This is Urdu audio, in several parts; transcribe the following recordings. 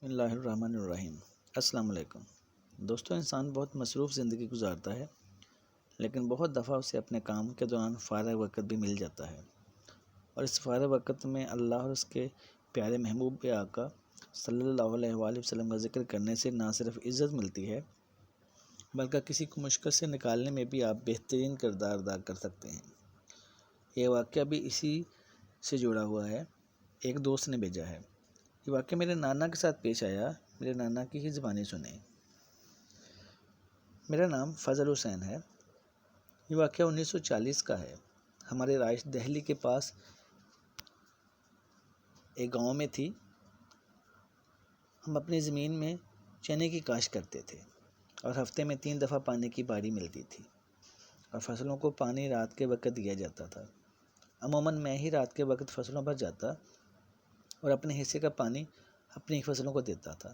بسم اللہ الرحمن الرحیم۔ السلام علیکم دوستو، انسان بہت مصروف زندگی گزارتا ہے، لیکن بہت دفعہ اسے اپنے کام کے دوران فارغ وقت بھی مل جاتا ہے، اور اس فارغ وقت میں اللہ اور اس کے پیارے محبوب آقا صلی اللہ علیہ وآلہ وسلم کا ذکر کرنے سے نہ صرف عزت ملتی ہے، بلکہ کسی کو مشکل سے نکالنے میں بھی آپ بہترین کردار ادا کر سکتے ہیں۔ یہ واقعہ بھی اسی سے جڑا ہوا ہے، ایک دوست نے بھیجا ہے۔ یہ واقعہ میرے نانا کے ساتھ پیش آیا، میرے نانا کی ہی زبانی سنیں۔ میرا نام فضل حسین ہے۔ یہ واقعہ 1940 کا ہے۔ ہماری رہائش دہلی کے پاس ایک گاؤں میں تھی۔ ہم اپنی زمین میں چنے کی کاشت کرتے تھے اور ہفتے میں 3 دفعہ پانی کی باری ملتی تھی، اور فصلوں کو پانی رات کے وقت دیا جاتا تھا۔ عموماً میں ہی رات کے وقت فصلوں پر جاتا اور اپنے حصے کا پانی اپنی فصلوں کو دیتا تھا۔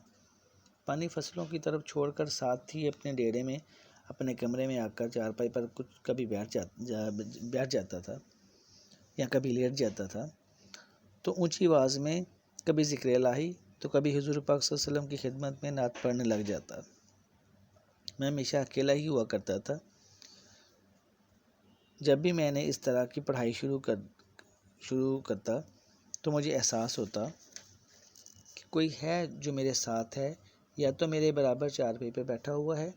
پانی فصلوں کی طرف چھوڑ کر ساتھ ہی اپنے ڈیرے میں اپنے کمرے میں آ کر چارپائی پر کبھی بیٹھ جاتا تھا یا کبھی لیٹ جاتا تھا، تو اونچی آواز میں کبھی ذکر الہی تو کبھی حضور پاک صلی اللہ علیہ وسلم کی خدمت میں نعت پڑھنے لگ جاتا۔ میں ہمیشہ اکیلا ہی ہوا کرتا تھا۔ جب بھی میں نے اس طرح کی پڑھائی شروع کرتا تو مجھے احساس ہوتا کہ کوئی ہے جو میرے ساتھ ہے، یا تو میرے برابر چارپائی پہ بیٹھا ہوا ہے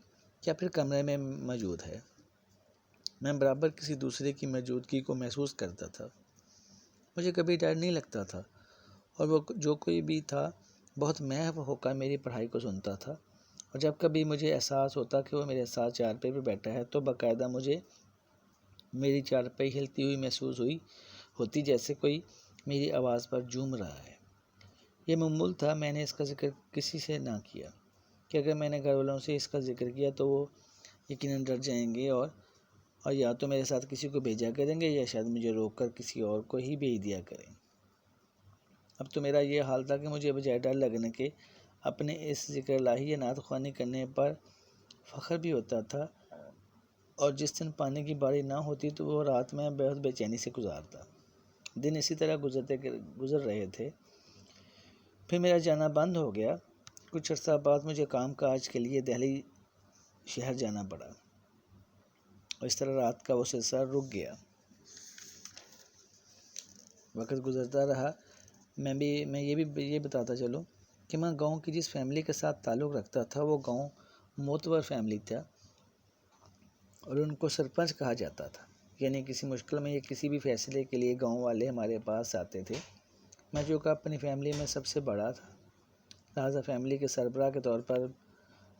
یا پھر کمرے میں موجود ہے۔ میں برابر کسی دوسرے کی موجودگی کو محسوس کرتا تھا۔ مجھے کبھی ڈر نہیں لگتا تھا، اور وہ جو کوئی بھی تھا بہت محو ہو کر میری پڑھائی کو سنتا تھا، اور جب کبھی مجھے احساس ہوتا کہ وہ میرے ساتھ چارپائی پہ بیٹھا ہے تو باقاعدہ مجھے میری چارپائی ہلتی ہوئی محسوس ہوتی، جیسے کوئی میری آواز پر جھوم رہا ہے۔ یہ معمول تھا۔ میں نے اس کا ذکر کسی سے نہ کیا کہ اگر میں نے گھر والوں سے اس کا ذکر کیا تو وہ یقیناً ڈر جائیں گے اور یا تو میرے ساتھ کسی کو بھیجا کریں گے یا شاید مجھے روک کر کسی اور کو ہی بھیج دیا کریں۔ اب تو میرا یہ حال تھا کہ مجھے بجائے ڈر لگنے کے اپنے اس ذکر الہی یا نعت خوانی کرنے پر فخر بھی ہوتا تھا، اور جس دن پانی کی باری نہ ہوتی تو وہ رات میں بہت بے چینی سے گزارتا۔ دن اسی طرح گزر رہے تھے۔ پھر میرا جانا بند ہو گیا۔ کچھ عرصہ بعد مجھے کام کاج کے لیے دہلی شہر جانا پڑا، اور اس طرح رات کا وہ سلسلہ رک گیا۔ وقت گزرتا رہا۔ میں یہ بتاتا چلوں کہ میں گاؤں کی جس فیملی کے ساتھ تعلق رکھتا تھا وہ گاؤں معتبر فیملی تھا، اور ان کو سرپنچ کہا جاتا تھا۔ یعنی کسی مشکل میں یا کسی بھی فیصلے کے لیے گاؤں والے ہمارے پاس آتے تھے۔ میں جو کہ اپنی فیملی میں سب سے بڑا تھا، لہٰذا فیملی کے سربراہ کے طور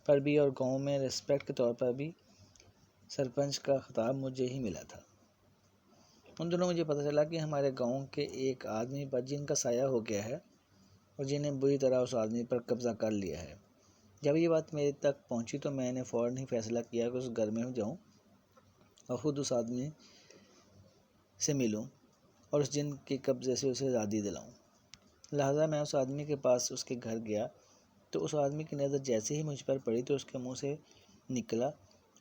پر بھی اور گاؤں میں ریسپیکٹ کے طور پر بھی سرپنچ کا خطاب مجھے ہی ملا تھا۔ ان دنوں مجھے پتہ چلا کہ ہمارے گاؤں کے ایک آدمی پر جن کا سایہ ہو گیا ہے، اور جنہیں بری طرح اس آدمی پر قبضہ کر لیا ہے۔ جب یہ بات میرے تک پہنچی تو میں نے فوراً ہی فیصلہ کیا کہ اس گھر میں جاؤں اور خود اس آدمی سے ملوں اور اس جن کے قبضے سے اسے آزادی دلاؤں۔ لہٰذا میں اس آدمی کے پاس اس کے گھر گیا تو اس آدمی کی نظر جیسے ہی مجھ پر پڑی تو اس کے منہ سے نکلا،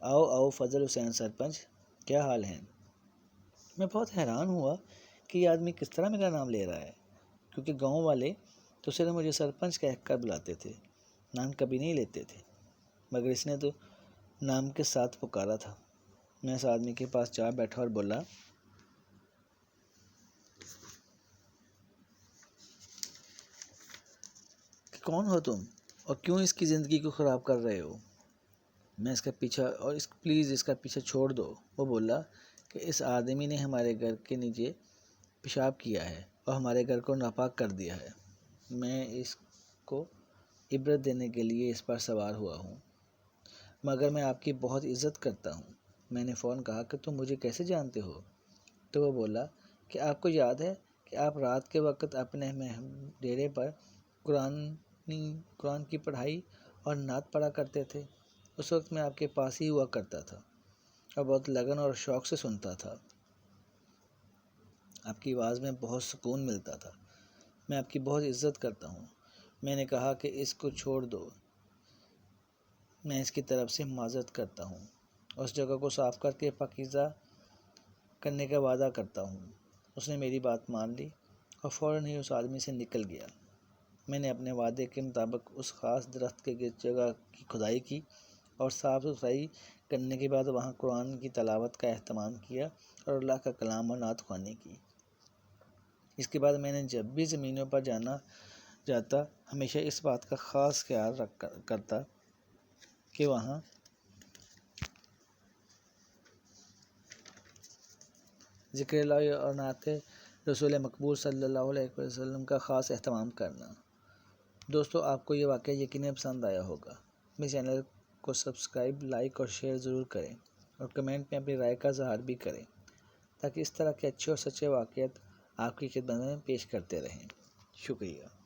آؤ آؤ فضل حسین سرپنچ، کیا حال ہیں؟ میں بہت حیران ہوا کہ یہ آدمی کس طرح میرا نام لے رہا ہے، کیونکہ گاؤں والے تو صرف مجھے سرپنچ کہہ کر بلاتے تھے، نام کبھی نہیں لیتے تھے، مگر اس نے تو نام کے ساتھ پکارا تھا۔ میں اس آدمی کے پاس جا بیٹھا اور بولا، کہ کون ہو تم اور کیوں اس کی زندگی کو خراب کر رہے ہو؟ میں اس کا پیچھا پلیز اس کا پیچھا چھوڑ دو۔ وہ بولا کہ اس آدمی نے ہمارے گھر کے نیچے پیشاب کیا ہے اور ہمارے گھر کو ناپاک کر دیا ہے۔ میں اس کو عبرت دینے کے لیے اس پر سوار ہوا ہوں، مگر میں آپ کی بہت عزت کرتا ہوں۔ میں نے فوراً کہا کہ تم مجھے کیسے جانتے ہو؟ تو وہ بولا کہ آپ کو یاد ہے کہ آپ رات کے وقت اپنے ڈیرے پر قرآن کی پڑھائی اور نعت پڑھا کرتے تھے۔ اس وقت میں آپ کے پاس ہی ہوا کرتا تھا اور بہت لگن اور شوق سے سنتا تھا۔ آپ کی آواز میں بہت سکون ملتا تھا۔ میں آپ کی بہت عزت کرتا ہوں۔ میں نے کہا کہ اس کو چھوڑ دو، میں اس کی طرف سے معذرت کرتا ہوں اور اس جگہ کو صاف کر کے پاکیزہ کرنے کا وعدہ کرتا ہوں۔ اس نے میری بات مان لی اور فوراً ہی اس آدمی سے نکل گیا۔ میں نے اپنے وعدے کے مطابق اس خاص درخت کے گرد جگہ کی کھدائی کی اور صاف صفائی کرنے کے بعد وہاں قرآن کی تلاوت کا اہتمام کیا اور اللہ کا کلام اور نعت خوانی کی۔ اس کے بعد میں نے جب بھی زمینوں پر جاتا ہمیشہ اس بات کا خاص خیال کرتا کہ وہاں ذکر اللہ اور نعت رسول مقبول صلی اللہ علیہ وسلم کا خاص اہتمام کرنا۔ دوستو، آپ کو یہ واقعہ یقیناً پسند آیا ہوگا۔ میرے چینل کو سبسکرائب، لائک اور شیئر ضرور کریں اور کمنٹ میں اپنی رائے کا اظہار بھی کریں تاکہ اس طرح کے اچھے اور سچے واقعات آپ کی خدمت میں پیش کرتے رہیں۔ شکریہ۔